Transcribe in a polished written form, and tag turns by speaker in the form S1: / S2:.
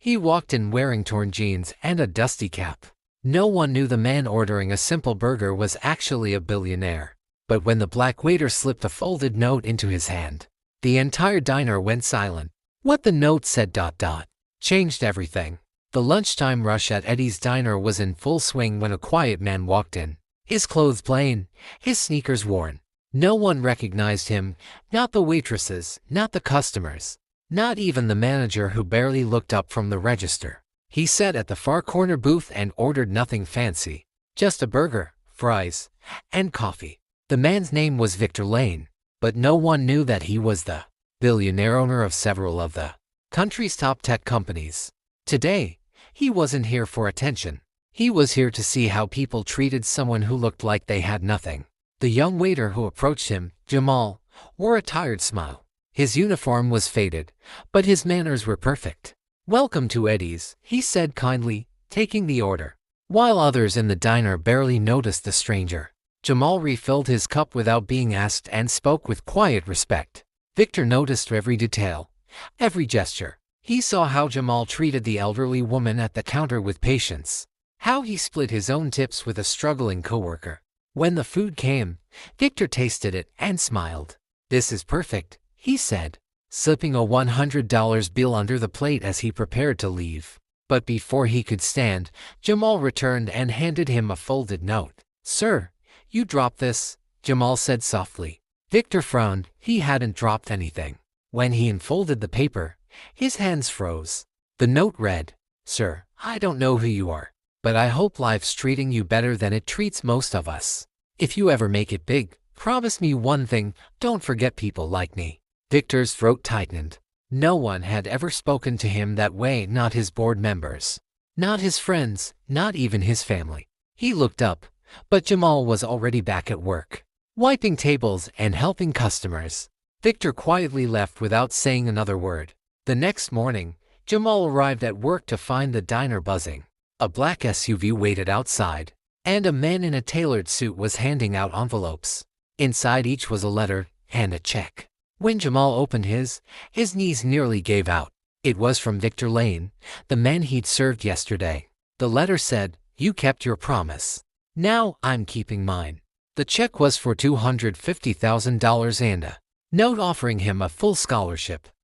S1: He walked in wearing torn jeans and a dusty cap. No one knew the man ordering a simple burger was actually a billionaire. But when the black waiter slipped a folded note into his hand, the entire diner went silent. What the note said ... changed everything. The lunchtime rush at Eddie's diner was in full swing when a quiet man walked in. His clothes plain, his sneakers worn. No one recognized him, not the waitresses, not the customers, not even the manager who barely looked up from the register. He sat at the far corner booth and ordered nothing fancy, just a burger, fries, and coffee. The man's name was Victor Lane, but no one knew that he was the billionaire owner of several of the country's top tech companies. Today, he wasn't here for attention. He was here to see how people treated someone who looked like they had nothing. The young waiter who approached him, Jamal, wore a tired smile. His uniform was faded, but his manners were perfect. "Welcome to Eddie's," he said kindly, taking the order. While others in the diner barely noticed the stranger, Jamal refilled his cup without being asked and spoke with quiet respect. Victor noticed every detail, every gesture. He saw how Jamal treated the elderly woman at the counter with patience, how he split his own tips with a struggling coworker. When the food came, Victor tasted it and smiled. "This is perfect," he said, slipping a $100 bill under the plate as he prepared to leave. But before he could stand, Jamal returned and handed him a folded note. "Sir, you dropped this," Jamal said softly. Victor frowned. He hadn't dropped anything. When he unfolded the paper, his hands froze. The note read, "Sir, I don't know who you are, but I hope life's treating you better than it treats most of us. If you ever make it big, promise me one thing: don't forget people like me." Victor's throat tightened. No one had ever spoken to him that way, not his board members, not his friends, not even his family. He looked up, but Jamal was already back at work, wiping tables and helping customers. Victor quietly left without saying another word. The next morning, Jamal arrived at work to find the diner buzzing. A black SUV waited outside, and a man in a tailored suit was handing out envelopes. Inside each was a letter and a check. When Jamal opened his knees nearly gave out. It was from Victor Lane, the man he'd served yesterday. The letter said, "You kept your promise. Now I'm keeping mine." The check was for $250,000 and a note offering him a full scholarship.